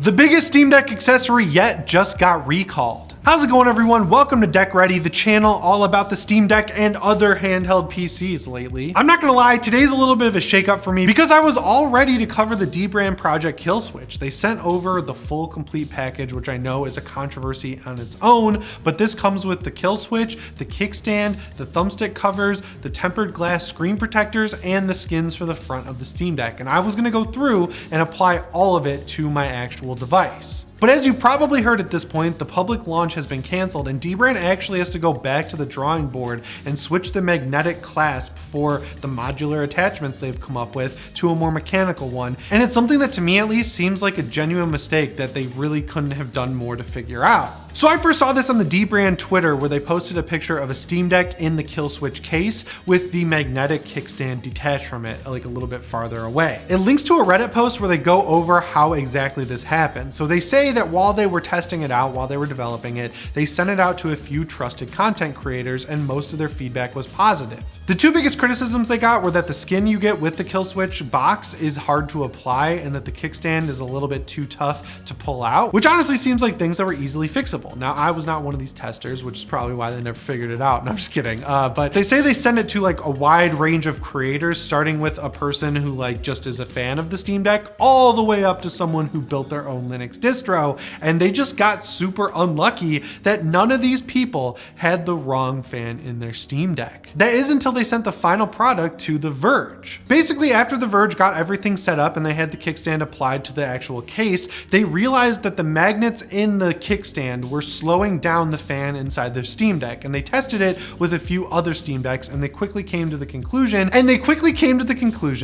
The biggest Steam Deck accessory yet just got recalled. How's it going, everyone? Welcome to Deck Ready, the channel all about the Steam Deck and other handheld PCs lately. I'm not gonna lie, today's a little bit of a shakeup for me because I was all ready to cover the DBrand Project Killswitch. They sent over the full complete package, which I know is a controversy on its own, but this comes with the Killswitch, the kickstand, the thumbstick covers, the tempered glass screen protectors, and the skins for the front of the Steam Deck. And I was gonna go through and apply all of it to my actual device. But as you probably heard at this point, the public launch has been canceled and DBrand actually has to go back to the drawing board and switch the magnetic clasp for the modular attachments they've come up with to a more mechanical one. And it's something that to me at least seems like a genuine mistake that they really couldn't have done more to figure out. So I first saw this on the DBrand Twitter where they posted a picture of a Steam Deck in the Killswitch case with the magnetic kickstand detached from it, like a little bit farther away. It links to a Reddit post where they go over how exactly this happened. So they say that while they were testing it out, while they were developing it, they sent it out to a few trusted content creators and most of their feedback was positive. The two biggest criticisms they got were that the skin you get with the Killswitch box is hard to apply and that the kickstand is a little bit too tough to pull out, which honestly seems like things that were easily fixable. Now, I was not one of these testers, which is probably why they never figured it out. No, I'm just kidding. But they say they send it to like a wide range of creators, starting with a person who like just is a fan of the Steam Deck, all the way up to someone who built their own Linux distro. And they just got super unlucky that none of these people had the wrong fan in their Steam Deck. That is until they sent the final product to the Verge. Basically, after the Verge got everything set up and they had the kickstand applied to the actual case, they realized that the magnets in the kickstand were slowing down the fan inside their Steam Deck. And they tested it with a few other Steam Decks and they quickly came to the conclusion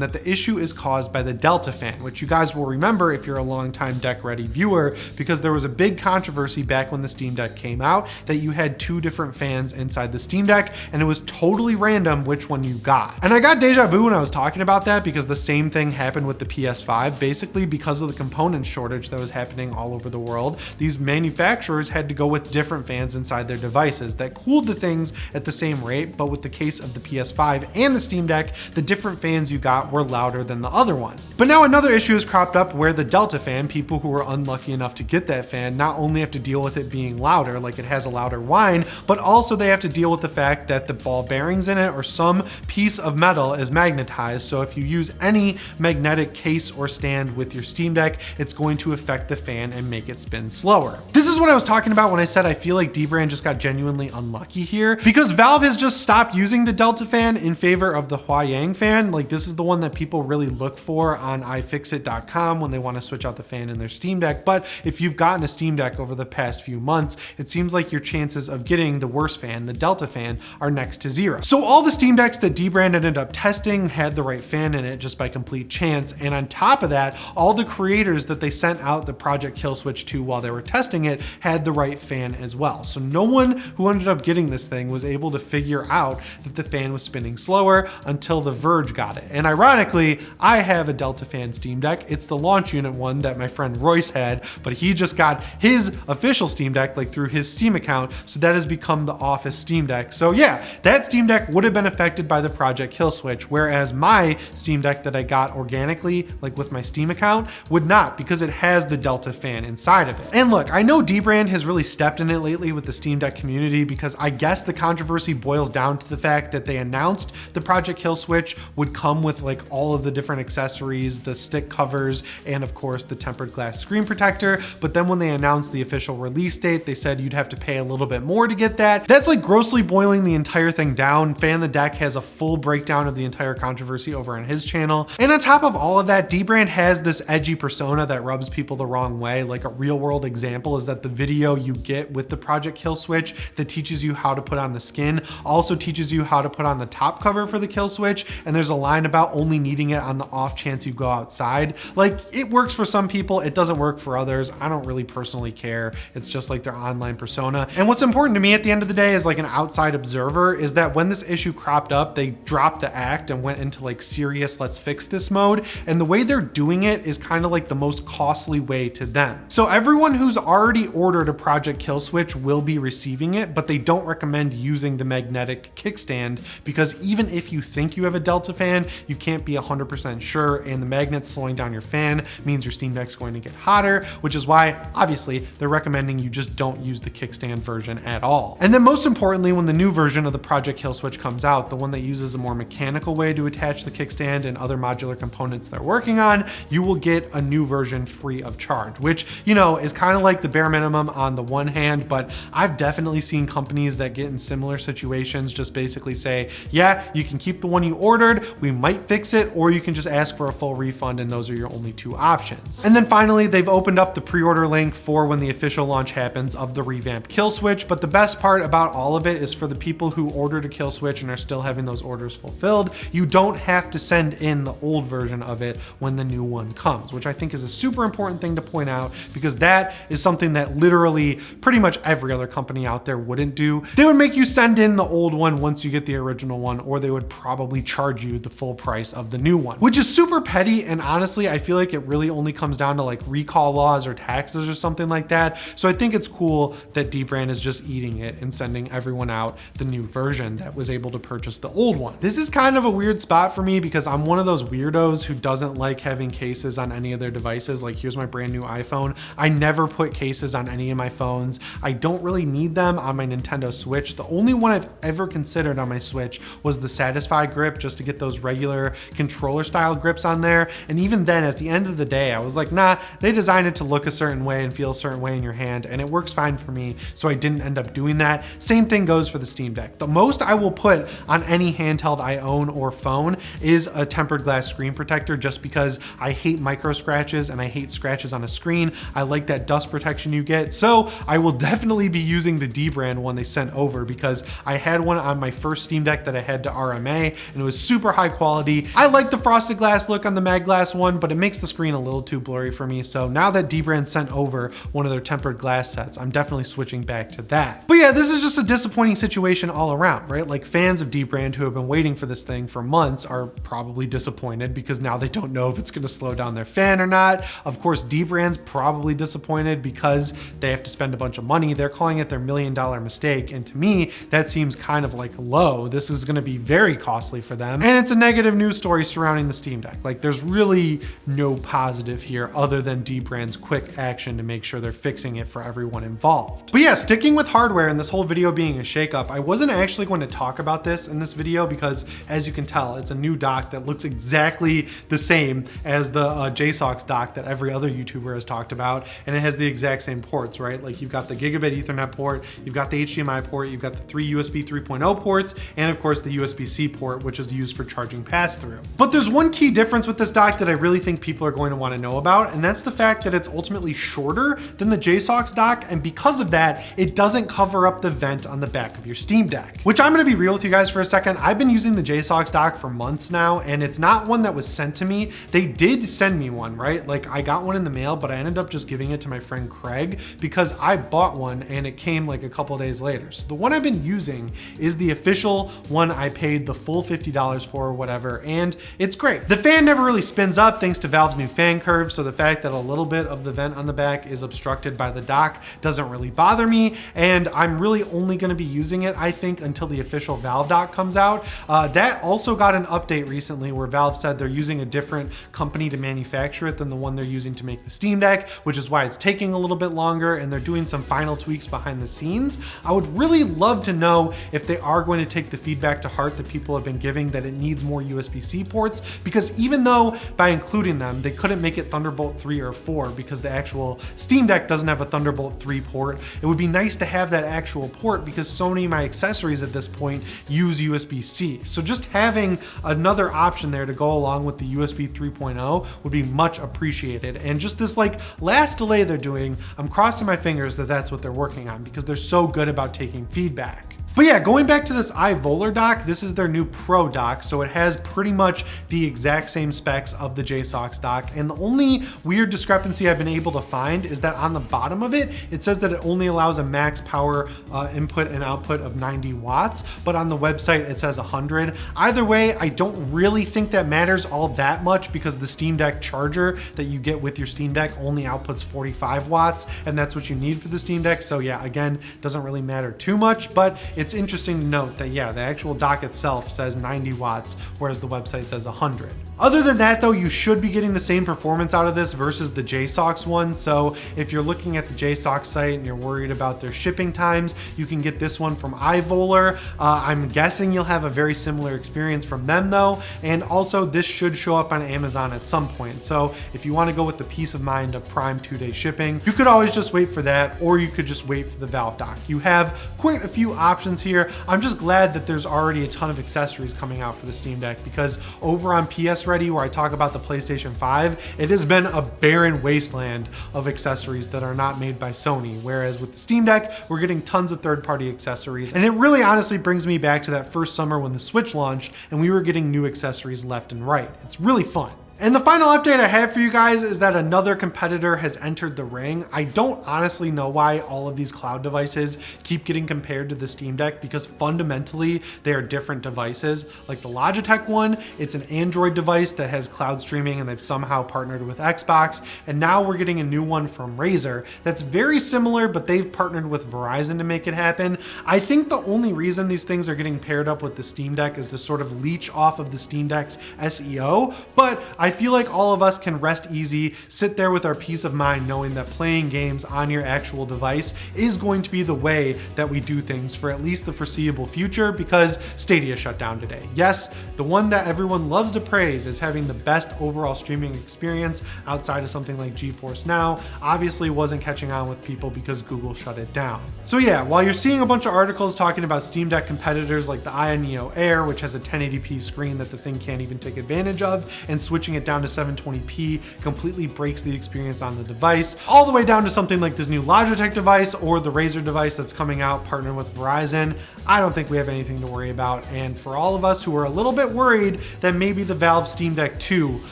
that the issue is caused by the Delta fan, which you guys will remember if you're a longtime Deck Ready viewer, because there was a big controversy back when the Steam Deck came out that you had two different fans inside the Steam Deck and it was totally random which one you got. And I got deja vu when I was talking about that because the same thing happened with the PS5. Basically, because of the component shortage that was happening all over the world, these manufacturers had to go with different fans inside their devices that cooled the things at the same rate, but with the case of the PS5 and the Steam Deck, the different fans you got were louder than the other one. But now another issue has cropped up where the Delta fan, people who were unlucky enough to get that fan, not only have to deal with it being louder, like it has a louder whine, but also they have to deal with the fact that the ball bearings in it or some piece of metal is magnetized. So if you use any magnetic case or stand with your Steam Deck, it's going to affect the fan and make it spin slower. This is what I was talking about when I said I feel like DBrand just got genuinely unlucky here, because Valve has just stopped using the Delta fan in favor of the Huayang fan. Like, this is the one that people really look for on iFixit.com when they want to switch out the fan in their Steam Deck. But if you've gotten a Steam Deck over the past few months, it seems like your chances of getting the worst fan, the Delta fan, are next to zero. So all the Steam Decks that DBrand ended up testing had the right fan in it just by complete chance. And on top of that, all the creators that they sent out the Project Killswitch to while they were testing it had the right fan as well. So no one who ended up getting this thing was able to figure out that the fan was spinning slower until the Verge got it. And ironically, I have a Delta fan Steam Deck. It's the launch unit one that my friend Royce had, but he just got his official Steam Deck like through his Steam account. So that has become the office Steam Deck. So yeah, that Steam Deck would have been affected by the Project Killswitch, whereas my Steam Deck that I got organically, like with my Steam account, would not, because it has the Delta fan inside of it. And look, I know DBrand has really stepped in it lately with the Steam Deck community because I guess the controversy boils down to the fact that they announced the Project Killswitch would come with like all of the different accessories, the stick covers, and of course the tempered glass screen protector. But then when they announced the official release date, they said you'd have to pay a little bit more to get that. That's like grossly boiling the entire thing down. Fan the Deck has a full breakdown of the entire controversy over on his channel. And on top of all of that, DBrand has this edgy persona that rubs people the wrong way. Like a real world example is that the video you get with the Project Killswitch that teaches you how to put on the skin also teaches you how to put on the top cover for the Killswitch. And there's a line about only needing it on the off chance you go outside. Like, it works for some people, it doesn't work for others. I don't really personally care. It's just like their online persona. And what's important to me at the end of the day is like an outside observer is that when this issue cropped up, they dropped the act and went into like serious let's fix this mode. And the way they're doing it is kind of like the most costly way to them. So everyone who's already ordered a Project Killswitch will be receiving it, but they don't recommend using the magnetic kickstand because even if you think you have a Delta fan, you can't be 100% sure, and the magnets slowing down your fan means your Steam Deck's going to get hotter, which is why obviously they're recommending you just don't use the kickstand version at all. And then most importantly, when the new version of the Project Killswitch comes out, the one that uses a more mechanical way to attach the kickstand and other modular components they're working on, you will get a new version free of charge, which, you know, is kind of like the bare minimum on the one hand, but I've definitely seen companies that get in similar situations just basically say, yeah, you can keep the one you ordered, we might fix it, or you can just ask for a full refund, and those are your only two options. And then finally, they've opened up the pre-order link for when the official launch happens of the revamped Killswitch, but the best part about all of it is for the people who ordered a Killswitch and are still having those orders fulfilled, you don't have to send in the old version of it when the new one comes, which I think is a super important thing to point out, because that is something that literally pretty much every other company out there wouldn't do. They would make you send in the old one once you get the original one, or they would probably charge you the full price of the new one, which is super petty. And honestly, I feel like it really only comes down to like recall laws or taxes or something like that. So I think it's cool that DBrand is just eating it and sending everyone out the new version that was able to purchase the old one. This is kind of a weird spot for me because I'm one of those weirdos who doesn't like having cases on any of their devices. Like, here's my brand new iPhone. I never put cases on any of my phones. I don't really need them on my Nintendo Switch. The only one I've ever considered on my Switch was the Satisfy grip, just to get those regular controller style grips on there. And even then, at the end of the day, I was like, nah, they designed it to look a certain way and feel a certain way in your hand, and it works fine for me, so I didn't end up doing that. Same thing goes for the Steam Deck. The most I will put on any handheld I own or phone is a tempered glass screen protector, just because I hate micro scratches and I hate scratches on a screen. I like that dust protection you get. So I will definitely be using the DBrand one they sent over, because I had one on my first Steam Deck that I had to RMA, and it was super high quality. I like the frosted glass look on the mag glass one, but it makes the screen a little too blurry for me. So now that DBrand sent over one of their tempered glass sets, I'm definitely switching back to that. But yeah, this is just a disappointing situation all around, right? Like, fans of DBrand who have been waiting for this thing for months are probably disappointed because now they don't know if it's gonna slow down their fan or not. Of course, DBrand's probably disappointed because they have to spend a bunch of money. They're calling it their $1 million mistake. And to me, that seems kind of like low. This is gonna be very costly for them. And it's a negative news story surrounding the Steam Deck. Like, there's really no positive here other than DBrand's quick action to make sure they're fixing it for everyone involved. But yeah, sticking with hardware and this whole video being a shakeup, I wasn't actually going to talk about this in this video because, as you can tell, it's a new dock that looks exactly the same as the JSOX dock that every other YouTuber has talked about, and it has the exact same ports, right? Like, you've got the gigabit Ethernet port, you've got the HDMI port, you've got the 3 USB 3.0 ports, and of course the USB-C port, which is used for charging pass-through. But there's one key difference with this dock that I really think people are going to want to know about, and that's the fact that it's ultimately shorter than the JSOX dock, and because of that, it doesn't cover up the vent on the back of your Steam Deck. Which, I'm going to be real with you guys for a second, I've been using the JSOX dock for months now, and it's not one that was sent to me. They did send me one, right? Like, I got one in the mail, but I ended up just giving it to my friend Craig because I bought one and it came like a couple days later. So the one I've been using is the official one I paid the full $50 for or whatever, and it's great. The fan never really spins up thanks to Valve's new fan curve, so the fact that a little bit of the vent on the back is obstructed by the dock doesn't really bother me, and I'm really only going to be using it, I think, until the official Valve dock comes out. That also got an update recently where Valve said they're using a different company to manufacture it than the one they're using to make the Steam Deck, which is why it's taking a little bit longer, and they're doing some final tweaks behind the scenes. I would really love to know if they are going to take the feedback to heart that people have been giving that it needs more USB-C ports, because even though by including them, they couldn't make it Thunderbolt 3 or 4 because the actual Steam Deck doesn't have a Thunderbolt 3 port, it would be nice to have that actual port because so many of my accessories at this point use USB-C. So just having another option there to go along with the USB 3.0 would be much appreciated. And just this like last delay they're doing, I'm crossing my fingers that that's what they're working on because they're so good about taking feedback. But yeah, going back to this iVolar dock, this is their new Pro dock, so it has pretty much the exact same specs of the JSOX dock, and the only weird discrepancy I've been able to find is that on the bottom of it, it says that it only allows a max power input and output of 90 watts, but on the website it says 100. Either way, I don't really think that matters all that much because the Steam Deck charger that you get with your Steam Deck only outputs 45 watts, and that's what you need for the Steam Deck, so yeah, again, doesn't really matter too much, but it's interesting to note that, yeah, the actual dock itself says 90 watts, whereas the website says 100. Other than that though, you should be getting the same performance out of this versus the JSOX one. So if you're looking at the JSOX site and you're worried about their shipping times, you can get this one from iVoler. I'm guessing you'll have a very similar experience from them though. And also this should show up on Amazon at some point. So if you want to go with the peace of mind of Prime 2-day shipping, you could always just wait for that, or you could just wait for the Valve dock. You have quite a few options here. I'm just glad that there's already a ton of accessories coming out for the Steam Deck, because over on PS Ready, where I talk about the PlayStation 5, it has been a barren wasteland of accessories that are not made by Sony. Whereas with the Steam Deck, we're getting tons of third-party accessories. And it really honestly brings me back to that first summer when the Switch launched and we were getting new accessories left and right. It's really fun. And the final update I have for you guys is that another competitor has entered the ring. I don't honestly know why all of these cloud devices keep getting compared to the Steam Deck, because fundamentally they are different devices. Like the Logitech one, it's an Android device that has cloud streaming and they've somehow partnered with Xbox. And now we're getting a new one from Razer that's very similar, but they've partnered with Verizon to make it happen. I think the only reason these things are getting paired up with the Steam Deck is to sort of leech off of the Steam Deck's SEO, but I feel like all of us can rest easy, sit there with our peace of mind knowing that playing games on your actual device is going to be the way that we do things for at least the foreseeable future, because Stadia shut down today. Yes, the one that everyone loves to praise as having the best overall streaming experience outside of something like GeForce Now obviously wasn't catching on with people because Google shut it down. So yeah, while you're seeing a bunch of articles talking about Steam Deck competitors like the Aya Neo Air, which has a 1080p screen that the thing can't even take advantage of, and switching it down to 720p completely breaks the experience on the device, all the way down to something like this new Logitech device or the Razer device that's coming out partnered with Verizon, I don't think we have anything to worry about. And for all of us who are a little bit worried that maybe the Valve Steam Deck 2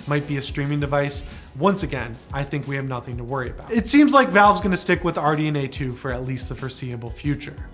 might be a streaming device, once again, I think we have nothing to worry about. It seems like Valve's gonna stick with RDNA 2 for at least the foreseeable future.